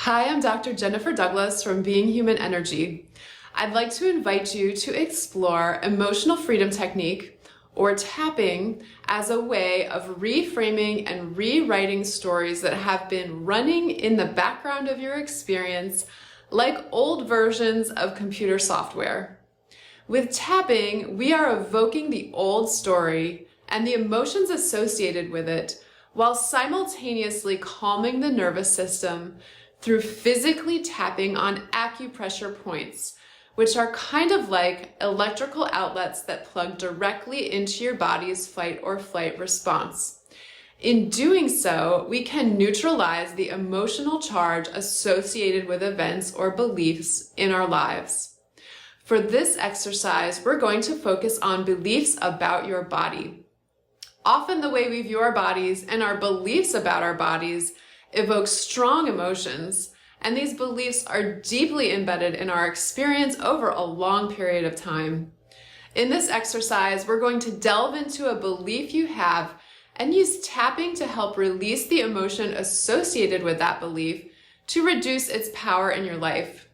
Hi, I'm Dr. Jennifer Douglas from Being Human Energy. I'd like to invite you to explore emotional freedom technique or tapping as a way of reframing and rewriting stories that have been running in the background of your experience like old versions of computer software. With tapping, we are evoking the old story and the emotions associated with it while simultaneously calming the nervous system through physically tapping on acupressure points, which are kind of like electrical outlets that plug directly into your body's fight or flight response. In doing so, we can neutralize the emotional charge associated with events or beliefs in our lives. For this exercise, we're going to focus on beliefs about your body. Often the way we view our bodies and our beliefs about our bodies evoke strong emotions, and these beliefs are deeply embedded in our experience over a long period of time. In this exercise, we're going to delve into a belief you have and use tapping to help release the emotion associated with that belief to reduce its power in your life.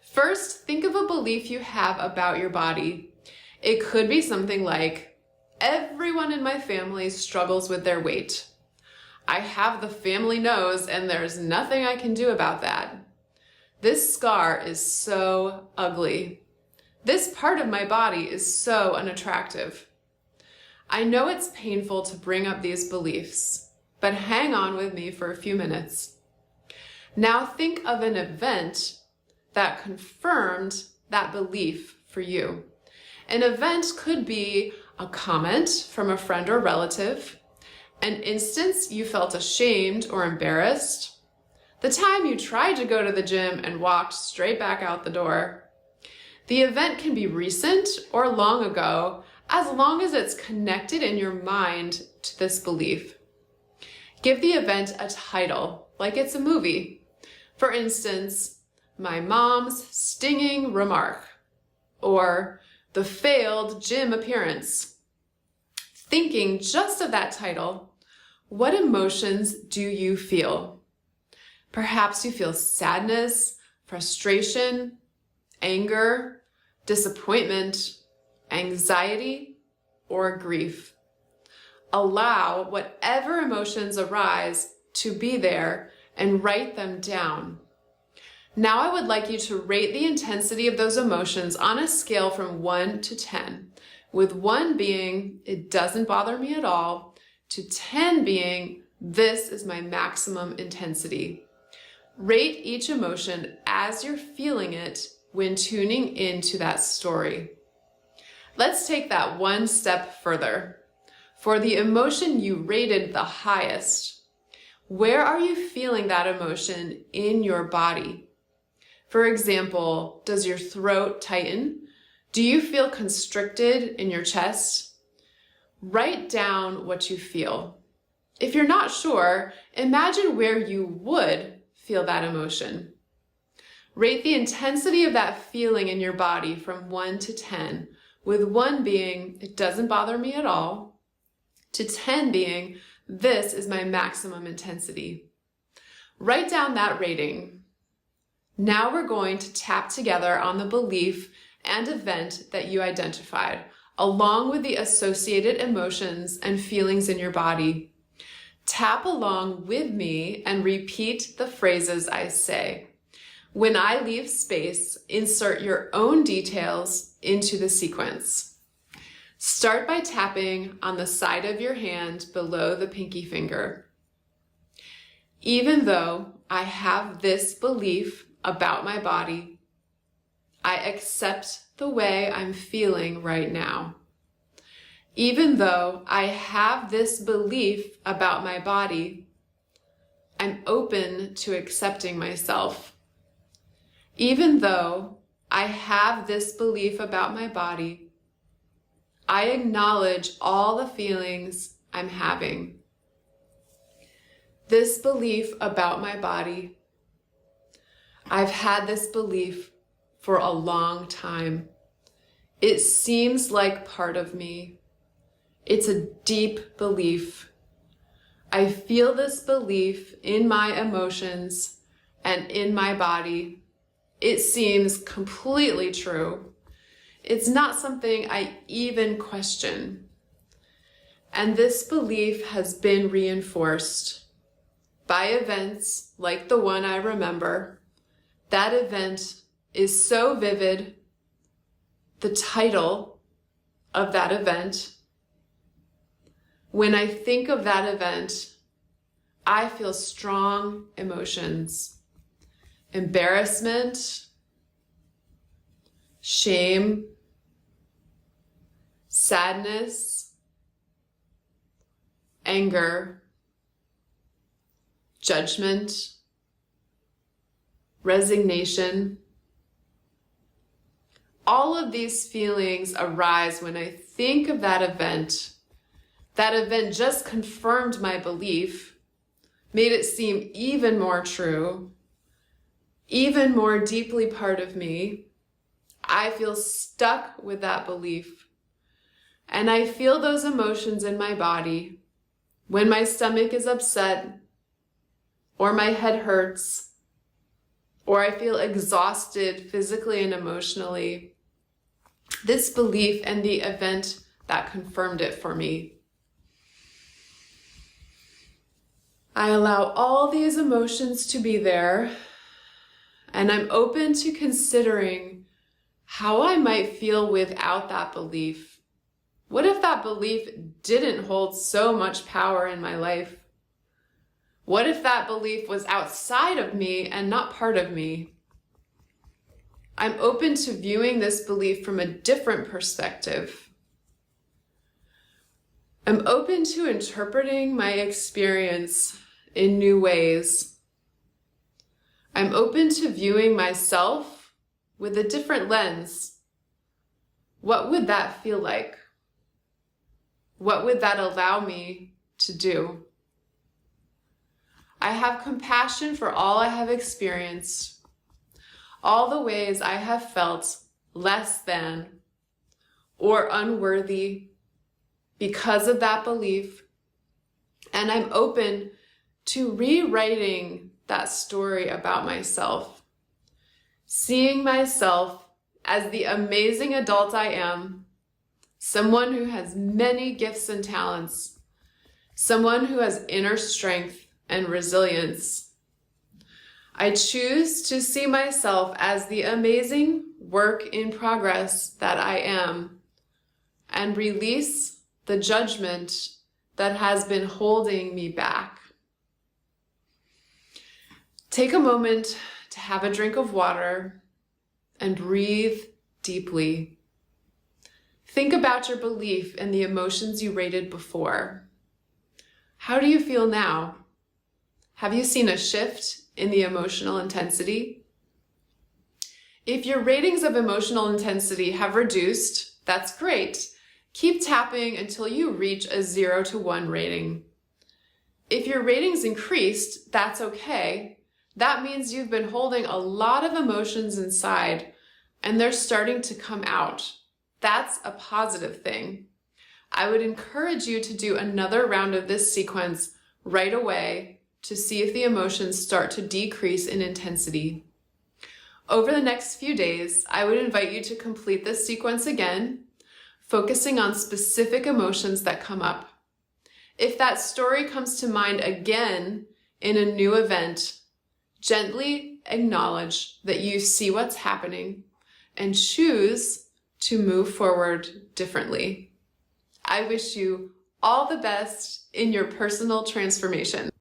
First, think of a belief you have about your body. It could be something like, everyone in my family struggles with their weight. I have the family nose and there's nothing I can do about that. This scar is so ugly. This part of my body is so unattractive. I know it's painful to bring up these beliefs, but hang on with me for a few minutes. Now think of an event that confirmed that belief for you. An event could be a comment from a friend or relative, an instance you felt ashamed or embarrassed, the time you tried to go to the gym and walked straight back out the door. The event can be recent or long ago, as long as it's connected in your mind to this belief. Give the event a title, like it's a movie. For instance, my mom's stinging remark, or the failed gym appearance. Thinking just of that title, what emotions do you feel? Perhaps you feel sadness, frustration, anger, disappointment, anxiety, or grief. Allow whatever emotions arise to be there and write them down. Now I would like you to rate the intensity of those emotions on a scale from 1 to 10, with 1 being, it doesn't bother me at all, to 10 being, this is my maximum intensity. Rate each emotion as you're feeling it when tuning into that story. Let's take that one step further. For the emotion you rated the highest, where are you feeling that emotion in your body? For example, does your throat tighten? Do you feel constricted in your chest? Write down what you feel. If you're not sure, imagine where you would feel that emotion. Rate the intensity of that feeling in your body from 1 to 10, with 1 being, it doesn't bother me at all, to 10 being, this is my maximum intensity. Write down that rating. Now we're going to tap together on the belief and event that you identified, along with the associated emotions and feelings in your body. Tap along with me and repeat the phrases I say. When I leave space, insert your own details into the sequence. Start by tapping on the side of your hand below the pinky finger. Even though I have this belief about my body, I accept the way I'm feeling right now. Even though I have this belief about my body, I'm open to accepting myself. Even though I have this belief about my body, I acknowledge all the feelings I'm having. This belief about my body, I've had this belief for a long time. It seems like part of me. It's a deep belief. I feel this belief in my emotions and in my body. It seems completely true. It's not something I even question. And this belief has been reinforced by events like the one I remember. That event is so vivid. The title of that event, when I think of that event, I feel strong emotions. Embarrassment, shame, sadness, anger, judgment, resignation. All of these feelings arise when I think of that event. That event just confirmed my belief, made it seem even more true, even more deeply part of me. I feel stuck with that belief. And I feel those emotions in my body when my stomach is upset, or my head hurts, or I feel exhausted physically and emotionally. This belief and the event that confirmed it for me. I allow all these emotions to be there, and I'm open to considering how I might feel without that belief. What if that belief didn't hold so much power in my life? What if that belief was outside of me and not part of me? I'm open to viewing this belief from a different perspective. I'm open to interpreting my experience in new ways. I'm open to viewing myself with a different lens. What would that feel like? What would that allow me to do? I have compassion for all I have experienced, all the ways I have felt less than or unworthy because of that belief, and I'm open to rewriting that story about myself, seeing myself as the amazing adult I am, someone who has many gifts and talents, someone who has inner strength and resilience. I choose to see myself as the amazing work in progress that I am, and release the judgment that has been holding me back. Take a moment to have a drink of water and breathe deeply. Think about your belief and the emotions you rated before. How do you feel now? Have you seen a shift in the emotional intensity? If your ratings of emotional intensity have reduced, that's great. Keep tapping until you reach a 0 to 1 rating. If your ratings increased, that's okay. That means you've been holding a lot of emotions inside and they're starting to come out. That's a positive thing. I would encourage you to do another round of this sequence right away to see if the emotions start to decrease in intensity. Over the next few days, I would invite you to complete this sequence again, focusing on specific emotions that come up. If that story comes to mind again in a new event, gently acknowledge that you see what's happening and choose to move forward differently. I wish you all the best in your personal transformation.